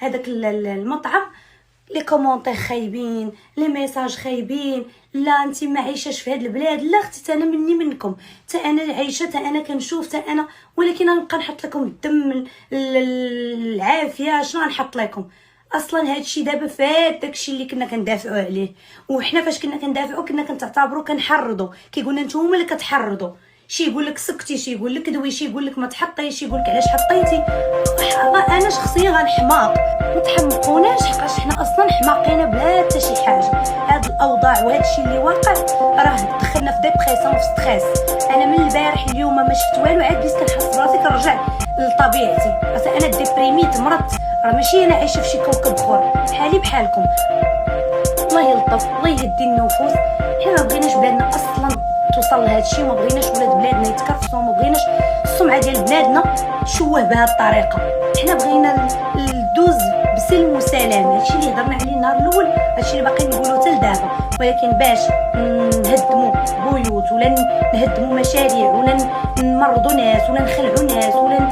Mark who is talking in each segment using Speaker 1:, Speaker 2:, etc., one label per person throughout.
Speaker 1: هذاك المطعم لي كومونتير خايبين، لي ميساج خايبين، لا انت ما عايشاش في هذه البلاد، لا اختي انا مني منكم، حتى انا عايشه، حتى انا كنشوف، حتى انا، ولكن غنبقى نحط لكم الدم العافيه. شنو غنحط لكم اصلا؟ هادشي دابا فات داكشي اللي كنا كندافعوا عليه، وحنا فاش كنا كندافعوا كنا كنعتبروا كنحرضوا، كيقولنا نتوما اللي كتحرضوا، شي يقول لك سكتي، شي يقول لك دوي، شي يقول لك ما تحطيش، شي يقول لك علاش حطيتي. انا شخصيا غنحماق، ما تحمقوناش حقاش حنا اصلا حماقين بلا حتى شي حاجه. هاد الاوضاع وهذا الشيء اللي واقع راه دخلنا في ديبريسيون في ستريس. انا من البارح اليوم ما شفت والو، عاد بديت كنحس براسي كنرجع لطبيعتي. اصلا انا ديبريميت، مرضت، راه ماشي انا عايشه في شي كوكب اخر، بحالي بحالكم. الله يلطف، الله يهدي النفوس. حنا ما بغيناش بلادنا اصلا توصل لهذا الشيء، وما بغيناش ولاد بلادنا يتكرفسوا، وما بغيناش السمعه ديال بلادنا تشوه بهذه الطريقه. حنا بغينا ندوز بسلم وسلام، هادشي اللي هضرنا عليه النهار الاول، هادشي اللي باقي نقولو حتى لدابا. ولكن باش نهدموا بيوت ولا نهدموا مشاريع ولا نمرضوا ناس ولا نخلعوا ناس ولا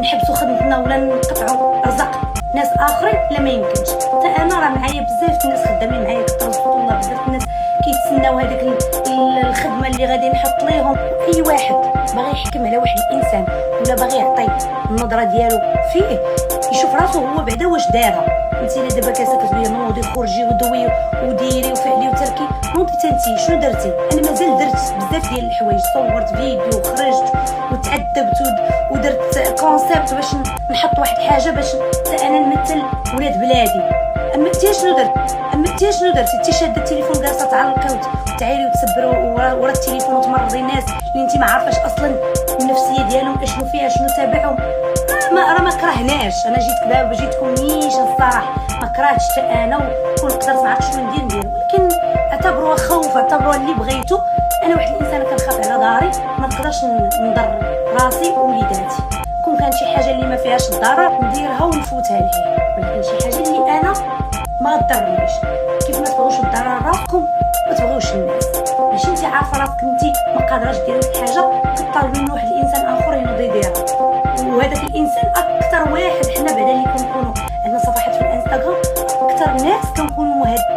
Speaker 1: نحبسوا خدمتنا ولا نقطعوا رزق ناس اخرين، لا ما يمكنش. حتى انا راه معايا بزاف الناس خدامين معايا، كترزقوا الله، بزاف الناس كيتسناو هذيك الخدمه اللي غادي نحط ليهم. اي واحد باغي يحكم على واحد الانسان ولا باغي يعطي النظره ديالو فيه، يشوف راسو هو بعدا واش دارها. انت الا دابا كاسكت بيا نوضي خرجي ودوي وديري وفعلي وتركي، نوضي انت شنو درتي؟ انا مازال درت بزاف ديال الحوايج، صورت فيديو وخرجت وتعذبت ودرت كونسيبت باش نحط واحد الحاجه باش حتى انا نمثل ولاد بلادي. اما انت شنو درتي؟ انت شاده التليفون جالسه تعلقي وتعايري وتسبري ورا التليفون وتمرضي الناس اللي انت ما عارفاش اصلا النفسيه ديالهم اشنو فيها، شنو تابعهم. ما كرهناش، انا جيتكم نيشان الصراحه، ما كرهتش حتى انا، وكون قدرت ما عرفتش شنو ندير، ولكن اعتبروها خوف، اعتبروها اللي بغيتو. انا واحد الانسانه كنخاف على داري، ما نقدرش نضر راسي ووليداتي. كون كانت شي حاجه اللي ما فيهاش الضرر نديرها ونفوتها ليه، ولكن شي حاجه اللي انا ما تضرنيش. كيف ما تبغوش الضرر راسكم ما تبغوش الناس. ماشي انت عارفه راسك انت ما قادراش ديري واحد الحاجه كطالبي من واحد الانسان اخر ينوض يديرها، وهذاك الانسان اكثر واحد. حنا بعدا اللي كنكونوا عندنا صفحات في الانستغرام، اكثر ناس كنكونوا مهددين